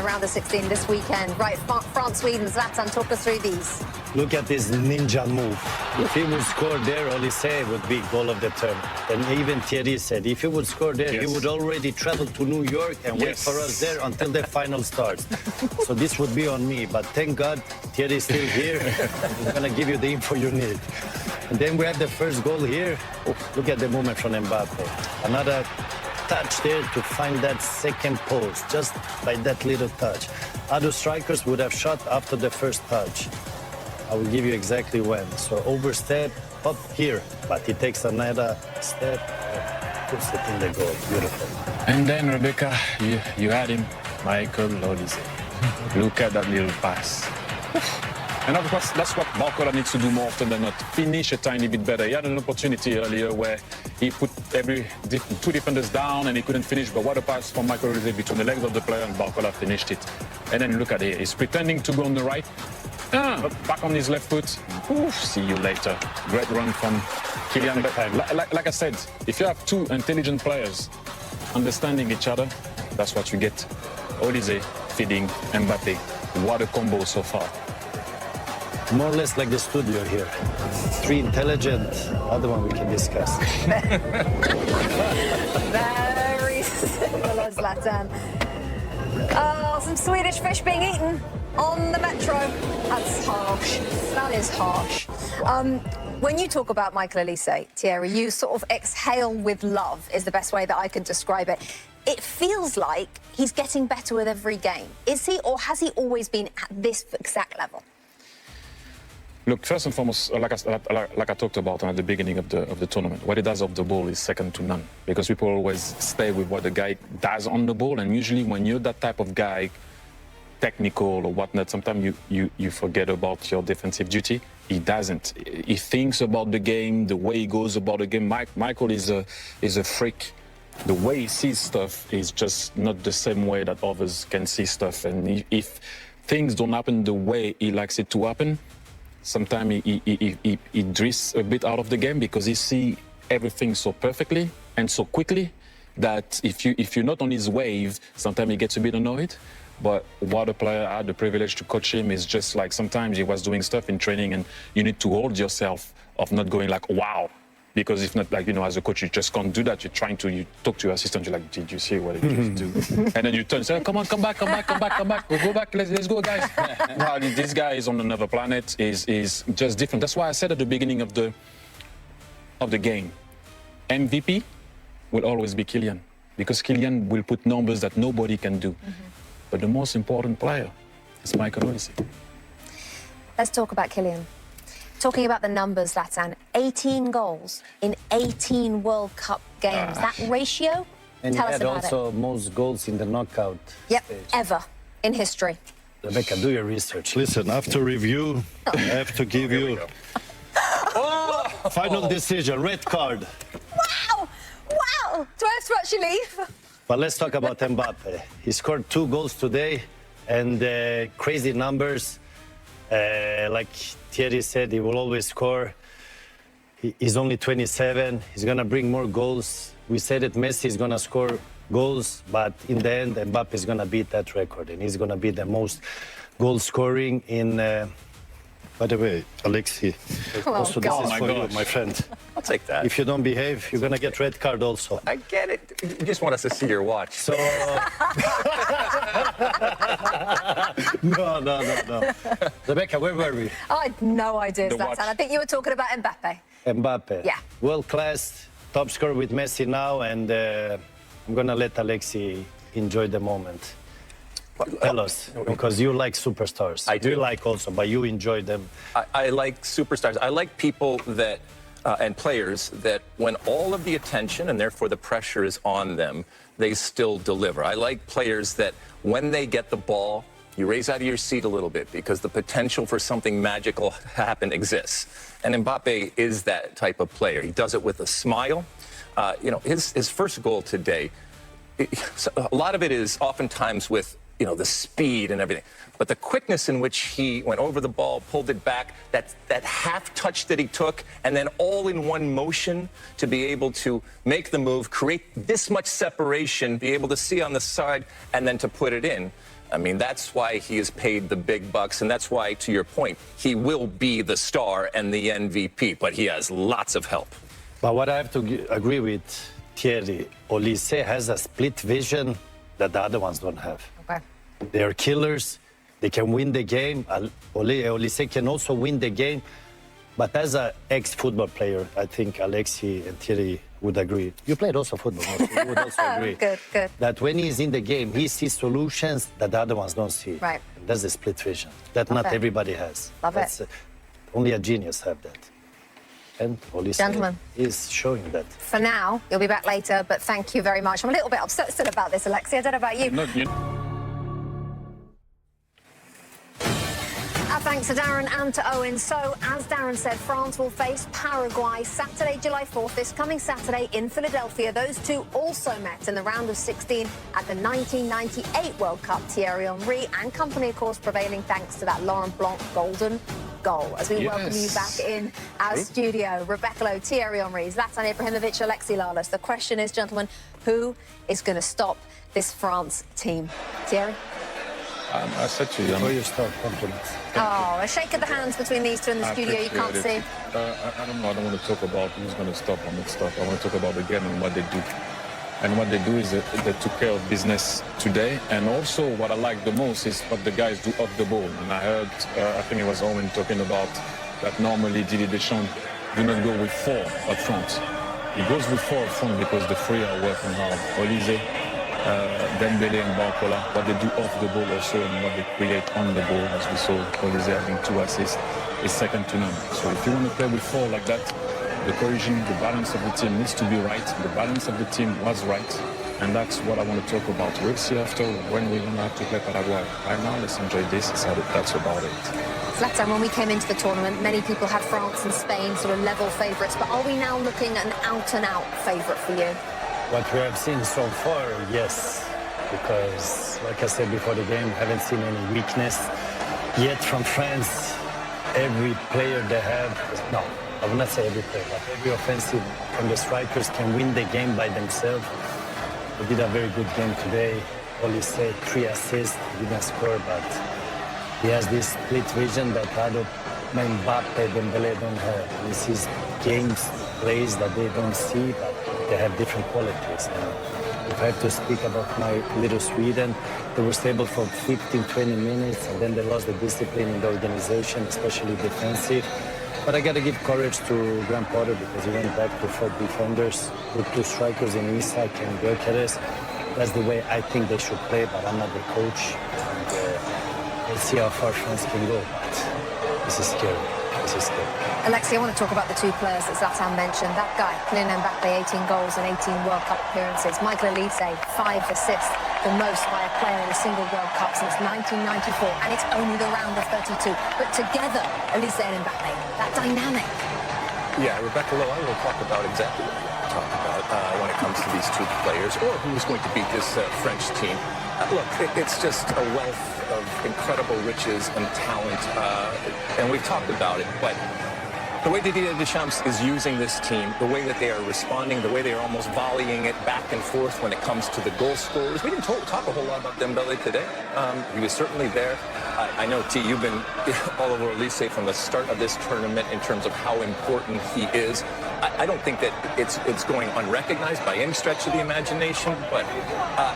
round of 16 this weekend. Right, France, Sweden, Zlatan, talk us through these. Look at this ninja move. If he would score there, Olise would be goal of the term. And even Thierry said, if he would score there, he would already travel to New York and wait for us there until the final starts. So this would be on me, but thank God Thierry is still here. He's gonna give you the info you need. And then we have the first goal here. Oh, look at the movement from Mbappe. Another touch there to find that second post, just by that little touch. Other strikers would have shot after the first touch. I will give you exactly when. So overstep, up here, but he takes another step, puts it in the goal. Beautiful. And then, Rebecca, you had him, Michael Olise. Look at that little pass. And of course, that's what Barcola needs to do more often than not. Finish a tiny bit better. He had an opportunity earlier where he put two defenders down and he couldn't finish. But what a pass from Michael Olise between the legs of the player, and Barcola finished it. And then look at it. He's pretending to go on the right. Back on his left foot. Oof, see you later. Great run from Kylian Mbappé. Like I said, if you have two intelligent players understanding each other, that's what you get. Olise feeding Mbappé. What a combo so far. More or less like the studio here. Three intelligent, other one we can discuss. Very simple, Zlatan. Oh, some Swedish fish being eaten on the metro. That's harsh. That is harsh. When you talk about Michael Olise, Thierry, you sort of exhale with love is the best way that I can describe it. It feels like he's getting better with every game. Is he, or has he always been at this exact level? Look, first and foremost, like I talked about at the beginning of the tournament, what he does off the ball is second to none, because people always stay with what the guy does on the ball, and usually when you're that type of guy, technical or whatnot, sometimes you forget about your defensive duty. He doesn't. He thinks about the game, the way he goes about the game. Michael is a freak. The way he sees stuff is just not the same way that others can see stuff, and if things don't happen the way he likes it to happen, sometimes he drifts a bit out of the game because he sees everything so perfectly and so quickly that if you're not on his wave, sometimes he gets a bit annoyed. But what a player, I had the privilege to coach him, is just like sometimes he was doing stuff in training and you need to hold yourself of not going like, wow. Because if not, like, you know, as a coach, you just can't do that. You talk to your assistant, you're like, did you see what he just do? And then you turn and say, come on, come back. We'll go back, let's go, guys. No, this guy is on another planet, is just different. That's why I said at the beginning of the game, MVP will always be Kylian, because Kylian will put numbers that nobody can do. But the most important player is Michael Olise. Let's talk about Kylian. Talking about the numbers, Zlatan, 18 goals in 18 World Cup games. That ratio, and tell us about it. And he had also most goals in the knockout stage. Ever in history. Rebecca, do your research. Listen, after review, I have to give you final decision, red card. Wow! Wow! Do I have to actually leave? But let's talk about Mbappe. He scored 2 goals today, and crazy numbers. Like Thierry said, he will always score. He's only 27. He's going to bring more goals. We said that Messi is going to score goals, but in the end, Mbappe is going to beat that record, and he's going to be the most goal scoring in... By the way, Alexi, also this is for you, my friend. I'll take that. If you don't behave, you're going to get red card also. I get it. You just want us to see your watch. So... No. Rebecca, where were we? I had no idea, Zlatan. I think you were talking about Mbappe. Mbappe. Yeah. World-class, top scorer with Messi now, and I'm going to let Alexi enjoy the moment. Tell us, because you like superstars. I do. We like also, but you enjoy them. I like superstars. I like people that, and players that when all of the attention and therefore the pressure is on them, they still deliver. I like players that when they get the ball, you raise out of your seat a little bit because the potential for something magical to happen exists. And Mbappe is that type of player. He does it with a smile. You know, his first goal today, a lot of it is oftentimes with, you know, the speed and everything. But the quickness in which he went over the ball, pulled it back, that half touch that he took, and then all in one motion to be able to make the move, create this much separation, be able to see on the side, and then to put it in. I mean, that's why he is paid the big bucks, and that's why, to your point, he will be the star and the MVP, but he has lots of help. But what I have to agree with Thierry, Olise has a split vision that the other ones don't have. Okay. They're killers. They can win the game. Olise can also win the game. But as an ex-football player, I think Alexi and Thierry would agree. You played also football, no? So you would also agree. Good, good. That when he's in the game, he sees solutions that the other ones don't see. Right. That's the split vision that not everybody has. Love it. Only a genius have that. And Olise Gentlemen. is showing that. For now, you'll be back later, but thank you very much. I'm a little bit upset still about this, Alexi. I don't know about you. No, Thanks to Darren and to Owen. So, as Darren said, France will face Paraguay Saturday, July 4th, this coming Saturday in Philadelphia. Those two also met in the round of 16 at the 1998 World Cup. Thierry Henry and company, of course, prevailing thanks to that Laurent Blanc golden goal. As we welcome you back in our studio, Rebecca Lowe, Thierry Henry, Zlatan Ibrahimovic, Alexi Lalas. The question is, gentlemen, who is going to stop this France team? Thierry? I said to you. Before you start, compliments. Oh, a shake of the hands between these two in the studio. You can't see. I don't know. I don't want to talk about who's going to stop or not stop. I want to talk about the game and what they do. And what they do is they took care of business today. And also what I like the most is what the guys do off the ball. And I heard, I think it was Owen talking about that normally Didier Deschamps do not go with 4 up front. He goes with 4 up front because the 3 are working hard. Olise, Dembele and Barcola, what they do off the ball also and what they create on the ball, as we saw Olise having 2 assists, is second to none. So if you want to play with 4 like that, the cohesion, the balance of the team needs to be right. The balance of the team was right. And that's what I want to talk about. We'll see after when we're going to have to play Paraguay. Right now, let's enjoy this. That's about it. Zlatan, when we came into the tournament, many people had France and Spain sort of level favourites. But are we now looking at an out-and-out favourite for you? What we have seen so far, yes, because like I said before the game, haven't seen any weakness yet from France. Every player they have, no, I will not say every player, but every offensive from the strikers can win the game by themselves. They did a very good game today. Olise 3 assists, he didn't score, but he has this split vision that other Mbappe, Dembele don't have. This is games, plays that they don't see, but they have different qualities. And if I have to speak about my little Sweden, they were stable for 15, 20 minutes, and then they lost the discipline in the organization, especially defensive. But I got to give courage to Graham Potter because he went back to 4 defenders with 2 strikers in Isak and Gyökeres. That's the way I think they should play, but I'm not the coach. And let's see how far France can go. But this is scary. This is scary. Alexi, I want to talk about the 2 players that Zlatan mentioned. That guy, Kylian Mbappé, 18 goals and 18 World Cup appearances. Michael Olise, 5 assists, the most by a player in a single World Cup since 1994. And it's only the round of 32. But together, Olise and Mbappé, that dynamic. Yeah, Rebecca Lowe, I will talk about exactly what you talk about when it comes to these 2 players or who's going to beat this French team. Look, it's just a wealth of incredible riches and talent, and we've talked about it, but the way Didier Deschamps is using this team, the way that they are responding, the way they are almost volleying it back and forth when it comes to the goal scorers. We didn't talk a whole lot about Dembele today. He was certainly there. I know, T, you've been all over Olise from the start of this tournament in terms of how important he is. I don't think that it's going unrecognized by any stretch of the imagination, but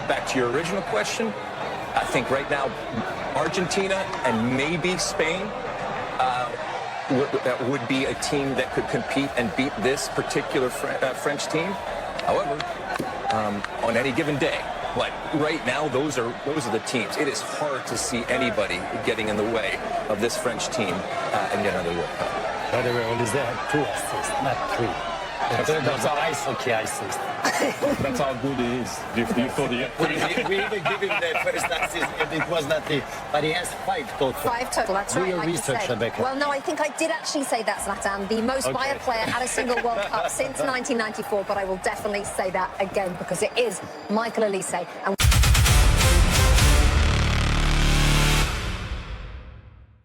back to your original question, I think right now Argentina and maybe Spain would be a team that could compete and beat this particular French team. However, on any given day, but right now those are the teams. It is hard to see anybody getting in the way of this French team and get another World Cup. By the way, Olise had 2 assists, not 3. The third was an ice hockey assist. That's how good he is. We even give him the first assist, and it was not it. But he has 5 total. 5 total, that's right. Do your research, Rebecca. Well, no, I think I did actually say that, Zlatan. The most by a player at a single World Cup since 1994, but I will definitely say that again because it is Michael Olise. And